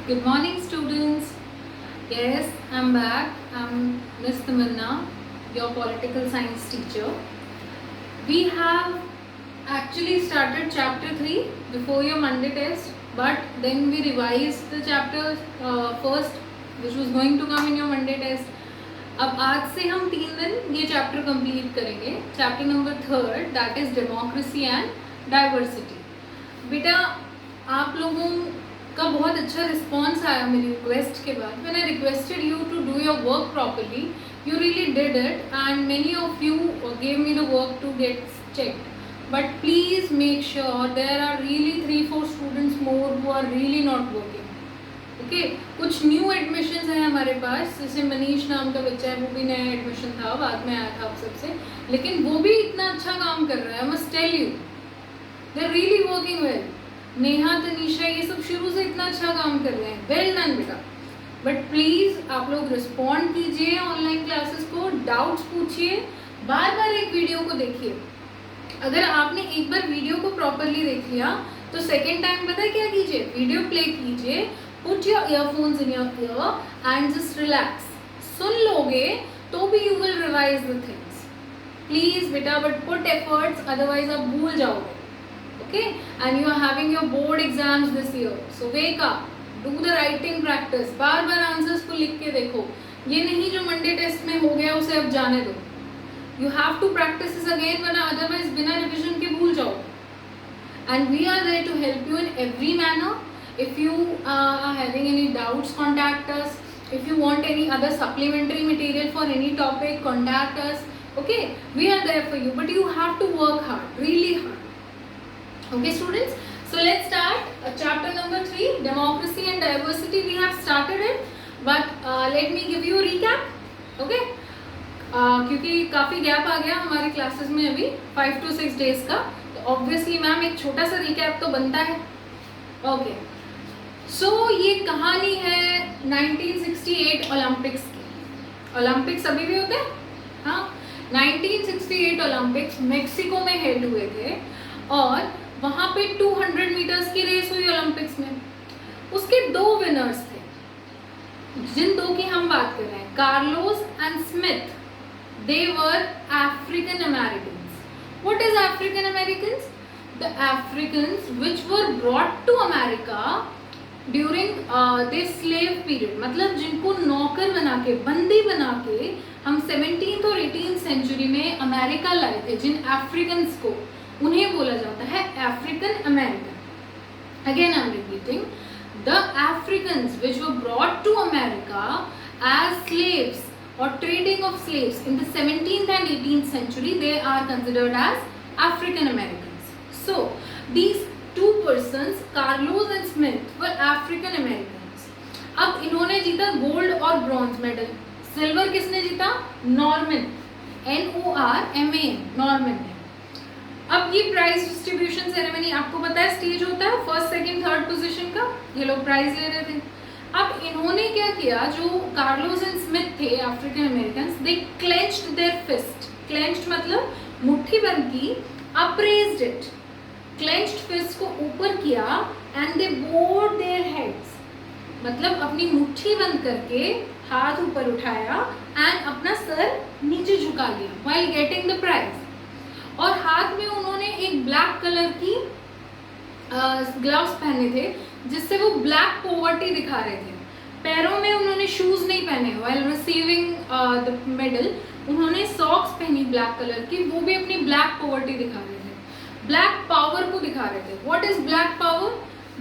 Good morning, students. Yes, I'm back. I'm Miss Tamanna, your political science teacher. We have actually started chapter 3 before your Monday test, but then we revised the chapter first, which was going to come in your Monday test. अब आज से हम 3 दिन ये chapter complete करेंगे. Chapter number 3, that is democracy and diversity. बेटा आप लोगों का बहुत अच्छा रिस्पॉन्स आया मेरी रिक्वेस्ट के बाद. When I requested you to do your work properly, you really did it, and many of you gave me the work to get checked. But please make sure there are really 3-4 students more who are really not working. Okay, कुछ new admissions हैं हमारे पास. जैसे मनीष नाम का बच्चा है, वो भी नया एडमिशन था, बाद में आया था आप सबसे, लेकिन वो भी इतना अच्छा काम कर रहा है. I must tell you, they are really working well. Neha, Tanisha, ये सब शुरू से इतना अच्छा काम कर रहे हैं. वेल डन बेटा. बट प्लीज़ आप लोग रिस्पॉन्ड कीजिए ऑनलाइन क्लासेस को, डाउट्स पूछिए, बार बार एक वीडियो को देखिए. अगर आपने एक बार वीडियो को प्रॉपरली देख लिया तो सेकेंड टाइम पता है क्या कीजिए, वीडियो प्ले कीजिए, put your earphones in your ear and just relax. सुन लोगे तो भी you will revise the things. Please बेटा, बट पुट एफर्ट्स, अदरवाइज आप भूल जाओगे. Okay, and you are having your board exams this year, so wake up, do the writing practice. बार बार आंसर्स को लिख के देखो. ये नहीं जो मंडे टेस्ट में हो गया उसे अब जाने दो. You have to practise this again, वरना अदरवाइज बिना रिविजन के भूल जाओ. And we are there to help you in every manner. If you are having any doubts, contact us. If you want any other supplementary material for any topic, contact us. Okay, we are there for you, but you have to work hard, really hard. Okay students, so let's start chapter number 3, democracy and diversity. We have started it, but let me give you a recap. Okay, क्योंकि काफ़ी gap आ गया हमारे classes में अभी 5 to 6 days का, तो obviously ma'am एक छोटा सा रिकैप तो बनता है. ओके, सो ये कहानी है 1968 ओलंपिक्स की. ओलंपिक्स अभी भी होते हैं, हाँ. 1968 ओलंपिक्स मेक्सिको में हेल्ड हुए थे और वहाँ पे 200 मीटर्स की रेस हुई ओलंपिक्स में. उसके 2 विनर्स थे, जिन 2 की हम बात कर रहे हैं, Carlos and Smith. They were African Americans. What is African Americans? The Africans which were brought to America during the slave period. मतलब जिनको नौकर बना के, बंदी बना के हम 17th और 18th सेंचुरी में अमेरिका लाए थे, जिन अफ्रीकन्स को, उन्हें बोला जाता है African American. Again I am repeating, the Africans which were brought to America as slaves or trading of slaves in the 17th and 18th century, they are considered as African Americans. So these 2 persons, Carlos and Smith, were African Americans. अब इन्होंने जीता gold और bronze medal. Silver किसने जीता? Norman, NORMAN, Norman ने. अब ये prize distribution ceremony, आपको पता है स्टेज होता है फर्स्ट, सेकंड, थर्ड पोजीशन का, ये लोग प्राइज ले रहे थे. अब इन्होंने क्या किया, जो कार्लोस एंड स्मिथ थे African Americans, they clenched their fist. Clenched मतलब मुट्ठी बंद की, अप्रेज्ड इट, क्लेंच्ड फिस्ट को ऊपर किया, and they board their heads. मतलब अपनी मुट्ठी बंद करके हाथ ऊपर उठाया एंड अपना सर नीचे झुका लिया व्हाइल गेटिंग द प्राइज. और हाथ में उन्होंने एक ब्लैक कलर की ग्लव्स पहने थे, जिससे वो ब्लैक पॉवर्टी दिखा रहे थे. पैरों में उन्होंने शूज नहीं पहने. व्हाइल रिसीविंग द मेडल उन्होंने सॉक्स पहनी ब्लैक कलर की, वो भी अपनी ब्लैक पॉवर्टी दिखा रहे थे, ब्लैक पावर को दिखा रहे थे. What is black power?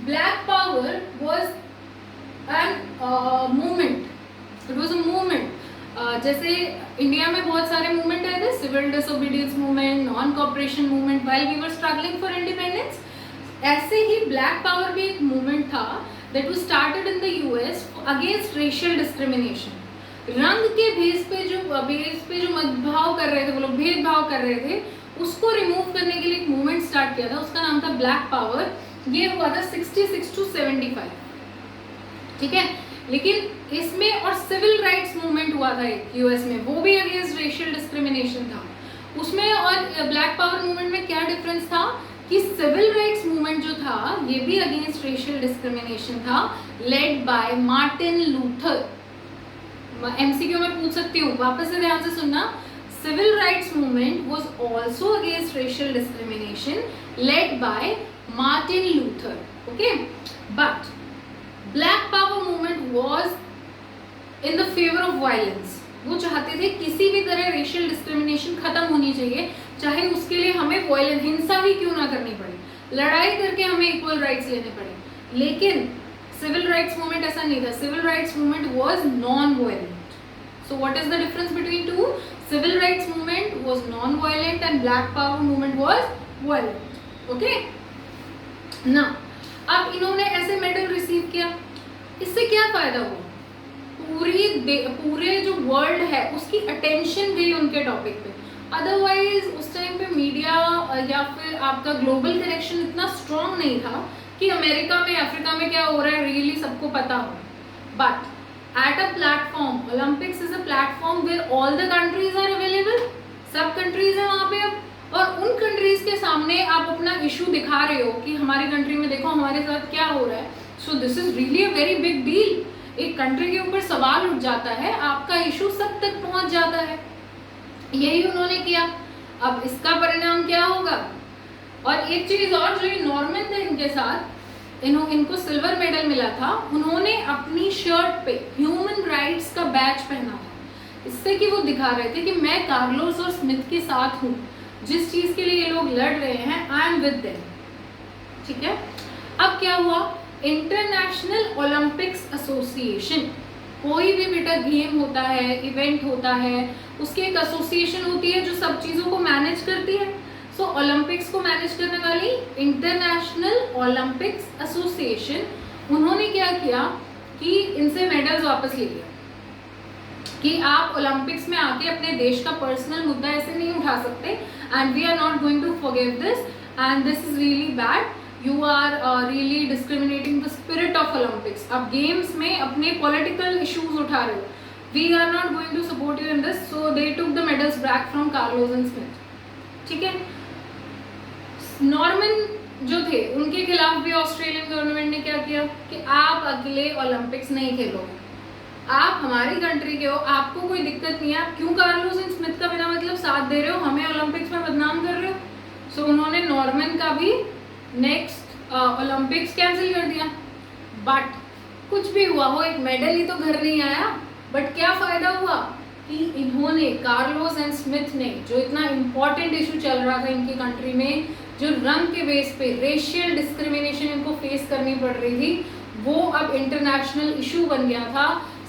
Black power was an movement. It was a movement. जैसे इंडिया में बहुत सारे मूवमेंट आए थे, civil disobedience movement, non cooperation movement, while we were struggling for independence. ऐसे ही ब्लैक पावर भी एक मूवमेंट था that was started in the US against racial discrimination. रंग के बेस पे जो मतभाव कर रहे थे, वो लोग भेदभाव कर रहे थे, उसको रिमूव करने के लिए एक मूवमेंट स्टार्ट किया था. उसका नाम था ब्लैक पावर. ये हुआ था 66 to 75. ठीक है, लेकिन इसमें और सिविल राइट्स मूवमेंट हुआ था एक US में, वो भी अगेंस्ट रेशियल डिस्क्रिमिनेशन था उसमें. और ब्लैक पावर मूवमेंट में क्या डिफरेंस था कि सिविल राइट्स मूवमेंट जो था ये भी अगेंस्ट रेशियल डिस्क्रिमिनेशन था, led by Martin Luther. MCQ में पूछ सकती हूँ, वापस से ध्यान से सुनना। Civil rights movement was also against racial discrimination led by Martin Luther, okay. But black power movement was in the favour of violence. वो चाहते थे किसी भी तरह रेशियल डिस्क्रिमिनेशन खत्म होनी चाहिए, चाहे उसके लिए हमें वायलेंस, हिंसा ही क्यों ना करनी पड़े, लड़ाई करके हमें इक्वल राइट्स लेने पड़े। लेकिन सिविल राइट्स मूवमेंट ऐसा नहीं था। Civil rights movement was non violent. So what is the difference between two? Civil rights movement was non violent and black power movement was violent, okay ना। अब इन्होंने ऐसे मेडल रिसीव किया, इससे क्या फायदा हुआ? पूरे जो वर्ल्ड है उसकी अटेंशन गई उनके टॉपिक पे। अदरवाइज उस टाइम पे मीडिया या फिर आपका ग्लोबल कनेक्शन इतना स्ट्रॉन्ग नहीं था कि अमेरिका में, अफ्रीका में क्या हो रहा है रियली सबको पता हो। But at a platform, Olympics is a platform where all the countries are available. सब कंट्रीज है वहाँ पे अब, और उन कंट्रीज के सामने आप अपना इशू दिखा रहे हो कि हमारी कंट्री में देखो हमारे साथ क्या हो रहा है। So this is really a very big deal. एक कंट्री के ऊपर सवाल उठ जाता है, आपका इशू सब तक पहुंच जाता है। यही उन्होंने किया। अब इसका परिणाम क्या होगा? और एक चीज और, जो नॉर्मन थे इनके साथ, इनको सिल्वर मेडल मिला था, उन्होंने अपनी शर्ट पे ह्यूमन राइट्स का बैच पहना था, इससे कि वो दिखा रहे थे कि मैं कार्लोस और स्मिथ के साथ हूँ, जिस चीज के लिए ये लोग लड़ रहे हैं, आई एम विद देम, ठीक है। अब क्या हुआ? इंटरनेशनल ओलंपिक्स एसोसिएशन, कोई भी बेटा गेम होता है, इवेंट होता है, उसकी एक एसोसिएशन होती है जो सब चीज़ों को मैनेज करती है। सो ओलंपिक्स को मैनेज करने वाली इंटरनेशनल ओलंपिक्स एसोसिएशन, उन्होंने क्या किया कि इनसे मेडल्स वापस ले लिया कि आप ओलंपिक्स में आके अपने देश का पर्सनल मुद्दा ऐसे नहीं उठा सकते, and we are not going to forgive this, and this is really bad, you are really discriminating the spirit of Olympics. आप गेम्स में अपने पॉलिटिकल इश्यूज उठा रहे हो, we are not going to support you in this. So they took the medals back from Carlos and Smith, ठीक है। Norman जो थे उनके खिलाफ भी ऑस्ट्रेलियन गवर्नमेंट ने क्या किया कि आप अगले ओलंपिक्स नहीं खेलोगे, आप हमारी कंट्री के हो, आपको कोई दिक्कत नहीं है, आप क्यों कार्लोस एंड स्मिथ का बिना मतलब साथ दे रहे हो, हमें ओलंपिक्स में बदनाम कर रहे हो। सो उन्होंने नॉर्मन का भी नेक्स्ट ओलंपिक्स कैंसिल कर दिया। बट कुछ भी हुआ हो, एक मेडल ही तो घर नहीं आया, बट क्या फायदा हुआ कि इन्होंने, कार्लोस एंड स्मिथ ने, जो इतना इम्पोर्टेंट इशू चल रहा था इनकी कंट्री में, जो रंग के बेस पे रेशियल डिस्क्रिमिनेशन इनको फेस करनी पड़ रही थी, वो अब इंटरनेशनल इशू बन गया था,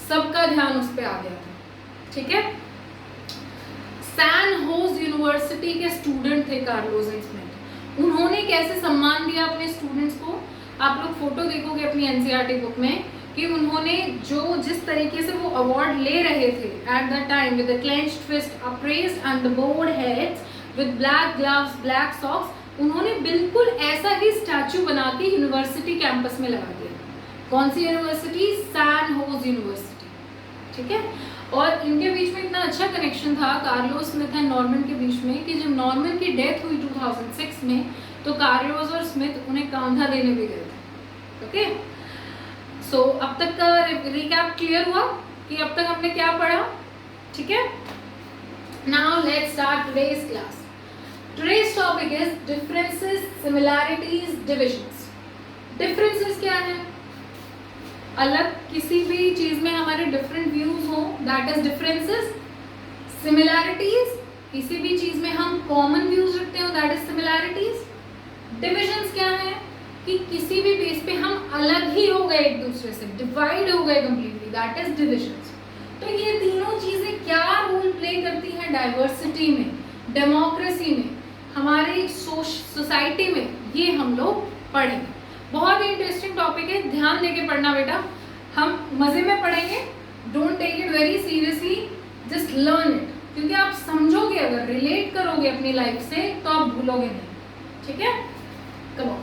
सबका ध्यान उस पर आ गया था, ठीक है। सैन होज यूनिवर्सिटी के स्टूडेंट थे कार्लोस एंड स्मिथ। उन्होंने कैसे सम्मान दिया अपने स्टूडेंट्स को, आप लोग फोटो देखोगे अपनी एनसीईआरटी बुक में कि उन्होंने जो जिस तरीके से वो अवार्ड ले रहे थे at the time, with the clenched fist upraised and the bowed heads with black gloves, black socks, उन्होंने बिल्कुल ऐसा ही स्टैचू बना के यूनिवर्सिटी कैंपस में लगा दिया। कौन सी यूनिवर्सिटी? सैन होज यूनिवर्सिटी, ठीक है। और इनके बीच में इतना अच्छा कनेक्शन था कार्लोस स्मिथ एंड नॉर्मन के बीच में कि जब नॉर्मन की डेथ हुई 2006 में, तो कार्लोस और स्मिथ उन्हें कांधा देने भी गए थे, ओके। सो अब तक का रिकैप क्लियर हुआ कि अब तक हमने क्या पढ़ा, ठीक है। Now let's start today's class. Today's topic is differences, similarities, divisions. Differences क्या है? अलग किसी भी चीज में हमारे different views हो, that is differences. Similarities, किसी भी चीज में हम common views रखते हो, that is similarities. Divisions क्या है? कि किसी भी बेस पे हम अलग ही हो गए एक दूसरे से, divide हो गए completely, that is divisions. तो ये तीनों चीजें क्या रोल प्ले करती हैं डाइवर्सिटी में, डेमोक्रेसी में, हमारी सोसाइटी में, ये हम लोग पढ़ेंगे। बहुत ही इंटरेस्टिंग टॉपिक है, ध्यान देके पढ़ना बेटा, हम मजे में पढ़ेंगे, don't take it very seriously, just learn it, क्योंकि आप समझोगे, अगर रिलेट करोगे अपनी लाइफ से तो आप भूलोगे नहीं, ठीक है। कम ऑन,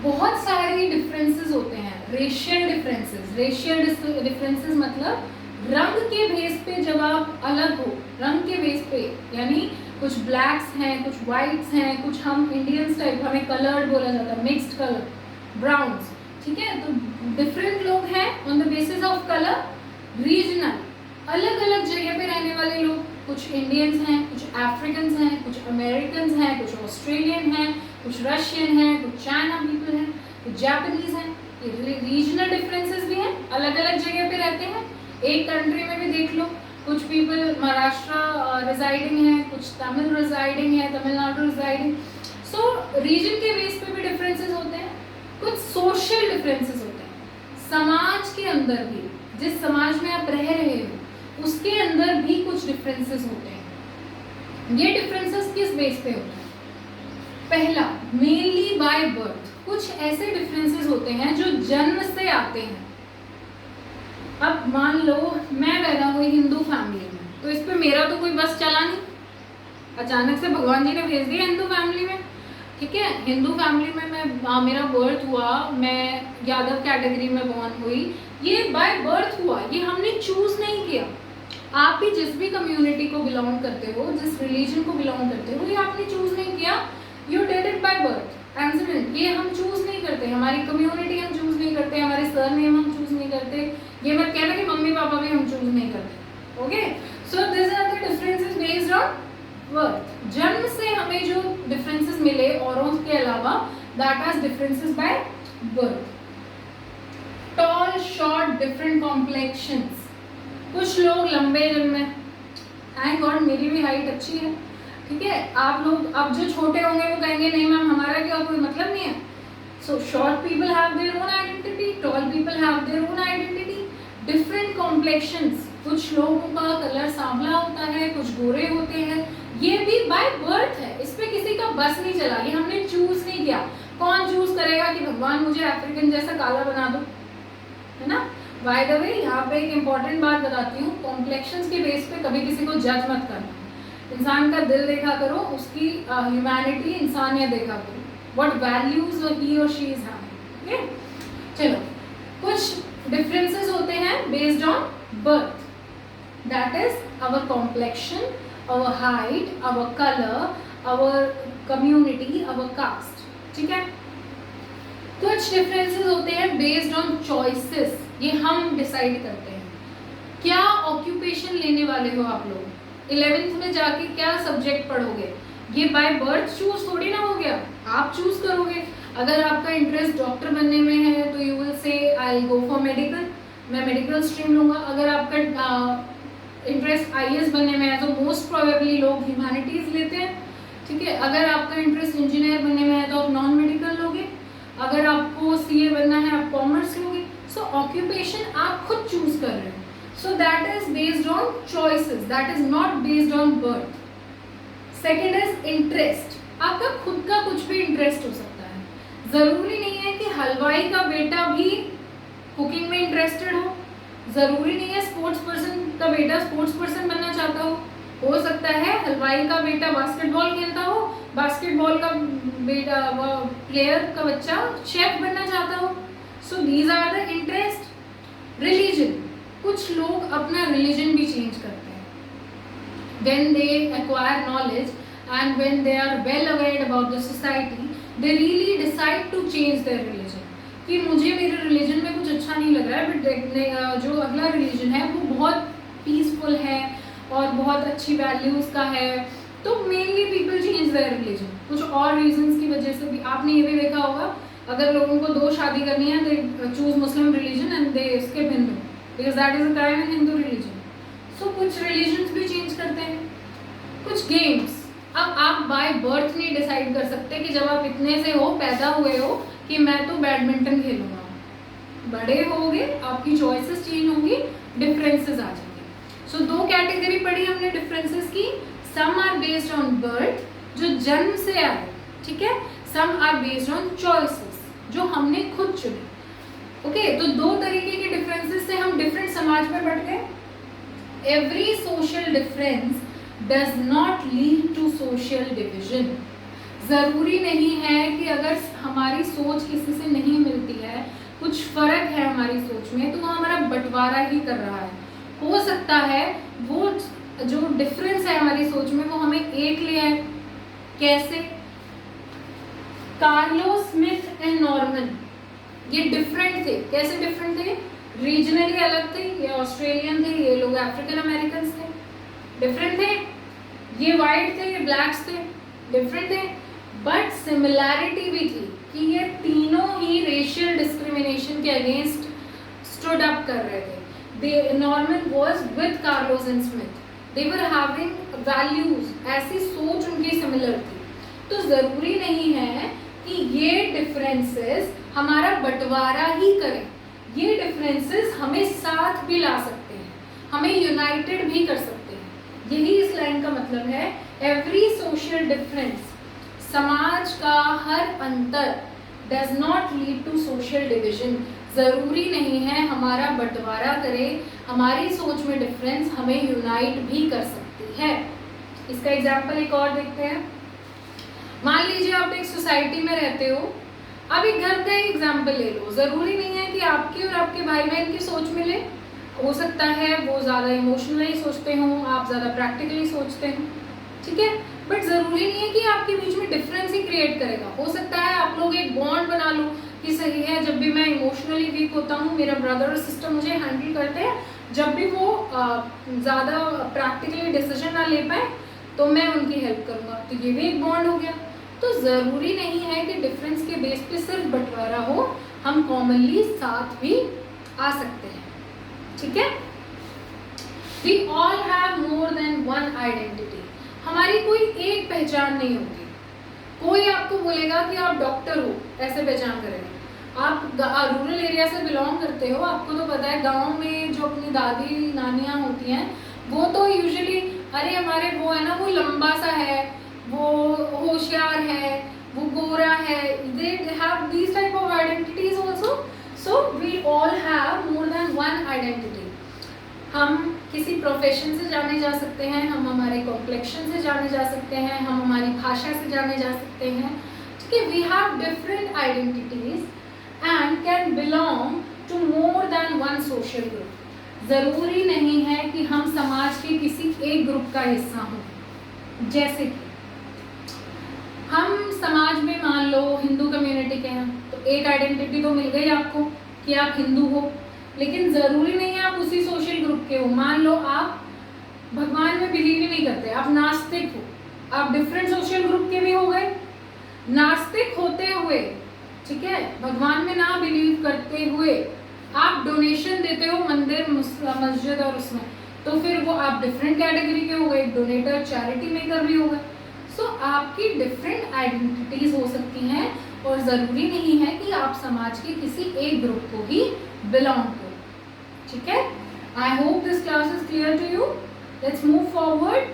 बहुत सारे डिफरेंसेस होते हैं, रेशियल डिफरेंसेस। रेशियल डिफरेंसेस मतलब रंग के बेस पे जब आप अलग हो, रंग के बेस पे, यानी कुछ ब्लैक्स हैं, कुछ वाइट्स हैं, कुछ हम इंडियंस टाइप, हमें कलर्ड बोला जाता है, मिक्स्ड कलर, ब्राउन्स, ठीक है। तो डिफरेंट लोग हैं on the basis of colour. Regional, अलग अलग जगह पे रहने वाले लोग, कुछ इंडियंस हैं, कुछ अफ्रीकन हैं, कुछ अमेरिकन हैं, कुछ ऑस्ट्रेलियन हैं, कुछ रशियन हैं, कुछ चाइना पीपल हैं, कुछ जापानीज हैं। ये रीजनल डिफरेंसेस भी हैं, अलग अलग जगह पे रहते हैं। एक कंट्री में भी देख लो, कुछ पीपल महाराष्ट्र रिजाइडिंग है, कुछ तमिल रिजाइडिंग है, तमिलनाडु रिजाइडिंग। सो रीजन के बेस पे भी डिफरेंसेस होते हैं। कुछ सोशल डिफरेंसेस होते हैं, समाज के अंदर भी, जिस समाज में आप रह रहे हो उसके अंदर भी कुछ डिफरेंसेस होते हैं। ये डिफरेंसेस किस बेस पे होते हैं? पहला, मेनली बाय बर्थ। कुछ ऐसे डिफरेंसेस होते हैं जो जन्म से आते हैं। अब मान लो मैं पैदा हुई हिंदू फैमिली में, तो इस पे मेरा तो कोई बस चला नहीं, अचानक से भगवान जी ने भेज दिया हिंदू फैमिली में, ठीक है। हिंदू फैमिली में मेरा बर्थ हुआ, मैं यादव कैटेगरी में बॉर्न हुई, ये बाय बर्थ हुआ, ये हमने चूज नहीं किया। आप भी जिस भी कम्युनिटी को बिलोंग करते हो, जिस रिलीजन को बिलोंग करते हो, ये आपने चूज नहीं किया, you did it by birth accident. ये हम चूज नहीं करते, हमारी कम्युनिटी हम चूज नहीं करते, हमारे सरनेम हम चूज नहीं करते। ये मत कहना कि मम्मी पापा भी हम चूज नहीं करते। Okay, so this are the differences based on birth. जन्म से हमें जो डिफरेंसेस मिले औरों के अलावा, that are differences by birth. Tall, short, different complexions. कुछ लोग लंबे जन्मे, थैंक गॉड मेरी भी हाइट अच्छी है, ठीक है। आप लोग अब जो छोटे होंगे वो कहेंगे नहीं मैम हमारा क्या कोई मतलब नहीं है। So short people have their own identity, tall people have their own identity. Different complexions, कुछ लोगों का कलर सांवला होता है, कुछ गोरे होते हैं, ये भी बाय बर्थ है, इस पे किसी का बस नहीं चला, ये हमने चूज नहीं किया। कौन चूज करेगा कि भगवान मुझे अफ्रीकन जैसा काला बना दो, है ना। बाय द वे यहाँ पे एक इम्पॉर्टेंट बात बताती हूँ, कॉम्प्लेक्शंस के बेस पे कभी किसी को जज मत करना। इंसान का दिल देखा करो, उसकी ह्यूमैनिटी, इंसानियत देखा करो, व्हाट वैल्यूज ही और शी इज हैविंग। ओके, चलो कुछ डिफरेंसेस होते हैं based on birth, that is our complexion, our height, our colour, our community, our caste, ठीक है। कुछ डिफरेंसेस होते हैं बेस्ड ऑन चॉइसेस, ये हम डिसाइड करते हैं। क्या ऑक्यूपेशन लेने वाले हो आप लोग, 11th में जाके क्या सब्जेक्ट पढ़ोगे, ये बाय बर्थ चूज थोड़ी ना हो गया, आप चूज करोगे। अगर आपका इंटरेस्ट डॉक्टर बनने में है तो you will say I go for medical, मैं मेडिकल स्ट्रीम लूँगा। अगर आपका इंटरेस्ट आईएएस बनने में है तो मोस्ट प्रोबेबली लोग ह्यूमैनिटीज लेते हैं, ठीक है। अगर आपका इंटरेस्ट इंजीनियर बनने में है तो आप नॉन मेडिकल लोगे। अगर आपको सीए बनना है आप कॉमर्स लोगे। सो ऑक्यूपेशन आप खुद चूज कर रहे हो, so that is based on choices, that is not based on birth. Second is interest, आपका खुद का कुछ भी इंटरेस्ट हो सकता है, जरूरी नहीं है कि हलवाई का बेटा भी कुकिंग में इंटरेस्टेड हो, जरूरी नहीं है स्पोर्ट्स पर्सन का बेटा स्पोर्ट्स पर्सन बनना चाहता हो सकता है हलवाई का बेटा बास्केटबॉल खेलता हो, बास्केटबॉल का बेटा प्लेयर का बच्चा शेफ बनना चाहता हो। So these are the interest. Religion, कुछ लोग अपना रिलीजन भी चेंज करते हैं when they acquire knowledge and when they are well aware about the society, they really decide to change their religion कि मुझे मेरे रिलीजन में कुछ अच्छा नहीं लग रहा है, बट जो अगला रिलीजन है वो बहुत पीसफुल है और बहुत अच्छी वैल्यूज़ का है, तो mainly people change their religion कुछ और रीजंस की वजह से भी। आपने ये भी देखा होगा, अगर लोगों को 2 शादी करनी है they choose Muslim religion and they skip Hindu, because that is a crime in Hindu religion. So कुछ religions भी change करते हैं। कुछ games, अब आप by birth नहीं decide कर सकते कि जब आप इतने से हो, पैदा हुए हो कि मैं तो बैडमिंटन खेलूंगा, बड़े होगे आपकी choices change होंगी, differences आ जाएंगे। So 2 कैटेगरी पढ़ी हमने डिफरेंसेस की, some are based on birth जो जन्म से आए, ठीक है, some are based on choices जो हमने खुद चुने। ओके, तो 2 तरीके के डिफरेंसेस से हम डिफरेंट समाज में बढ़ गए। Every social difference does not lead to social division. ज़रूरी नहीं है कि अगर हमारी सोच किसी से नहीं मिलती है, कुछ फर्क है हमारी सोच में, तो वो हमारा बंटवारा ही कर रहा है। हो सकता है वो जो डिफरेंस है हमारी सोच में वो हमें एक ले आए। कैसे? कार्लोस स्मिथ एंड नॉर्मन ये डिफरेंट थे। कैसे डिफरेंट थे? रीजनली अलग थे, ये ऑस्ट्रेलियन थे, ये लोग अफ्रीकन अमेरिकन थे, डिफरेंट थे। ये वाइट थे, ये ब्लैक्स थे, डिफरेंट थे। बट सिमिलैरिटी भी थी कि ये तीनों ही रेशियल डिस्क्रिमिनेशन के अगेंस्ट स्टूड अप कर रहे थे। Norman was with Carlos and Smith, they were having values, ऐसी सोच उनकी सिमिलर थी। तो जरूरी नहीं है कि ये डिफरेंसेस हमारा बंटवारा ही करें, ये डिफरेंसेस हमें साथ भी ला सकते हैं, हमें यूनाइटेड भी कर सकते हैं। यही इस लाइन का मतलब है। एवरी सोशल डिफरेंस, समाज का हर अंतर does not lead to social division. जरूरी नहीं है हमारा बंटवारा करे, हमारी सोच में डिफरेंस हमें यूनाइट भी कर सकती है। इसका एग्जाम्पल एक और देखते हैं। मान लीजिए आप एक सोसाइटी में रहते हो, अब एक घर का एग्जाम्पल ले लो। जरूरी नहीं है कि आपकी और आपके भाई बहन की सोच मिले, हो सकता है वो ज़्यादा इमोशनली सोचते हो, आप ज़्यादा प्रैक्टिकली सोचते हो, ठीक है। बट ज़रूरी नहीं है कि आपके बीच में डिफरेंस ही क्रिएट करेगा। हो सकता है आप लोग एक बॉन्ड बना लो कि सही है, जब भी मैं इमोशनली वीक होता हूँ मेरा ब्रदर और सिस्टर मुझे हैंडल करते हैं, जब भी वो ज़्यादा प्रैक्टिकली डिसीजन ना ले पाए तो मैं उनकी हेल्प करूँगा, तो ये भी एक बॉन्ड हो गया। तो ज़रूरी नहीं है कि डिफरेंस के बेस पे सिर्फ बंटवारा हो, हम कॉमनली साथ भी आ सकते हैं, ठीक है। We all have more than one identity. हमारी कोई एक पहचान नहीं होगी। कोई आपको बोलेगा कि आप डॉक्टर हो, ऐसे पहचान करेगा। आप रूरल एरिया से बिलोंग करते हो, आपको तो पता है गांव में जो अपनी दादी नानियाँ होती हैं वो तो यूजुअली, अरे हमारे वो है ना, वो लंबा सा है, वो होशियार है, वो गोरा है, they have these type of identities also. So we all have more than one identity. हम किसी प्रोफेशन से जाने जा सकते हैं, हम हमारे कॉम्प्लेक्शन से जाने जा सकते हैं, हम हमारी भाषा से जाने जा सकते हैं, ठीक है। We have different identities and can belong to more than one social group. ज़रूरी नहीं है कि हम समाज के किसी एक ग्रुप का हिस्सा हों। जैसे कि हम समाज में मान लो हिंदू कम्युनिटी के हैं, तो एक आइडेंटिटी तो मिल गई आपको कि आप हिंदू हो, लेकिन ज़रूरी नहीं है आप उसी सोशल ग्रुप के हो। मान लो आप भगवान में बिलीव ही नहीं करते, आप नास्तिक हो, आप डिफरेंट सोशल ग्रुप के भी हो गए। नास्तिक होते हुए, ठीक है, भगवान में ना बिलीव करते हुए आप डोनेशन देते हो मंदिर मस्जिद और उसमें, तो फिर वो आप डिफरेंट कैटेगरी के हो गए, डोनेटर चैरिटी मेकर भी हो गए। सो आपकी डिफरेंट आइडेंटिटीज हो सकती हैं और ज़रूरी नहीं है कि आप समाज के किसी एक ग्रुप को ही बिलोंग करो, ठीक है। I hope this class is clear to you. Let's move forward.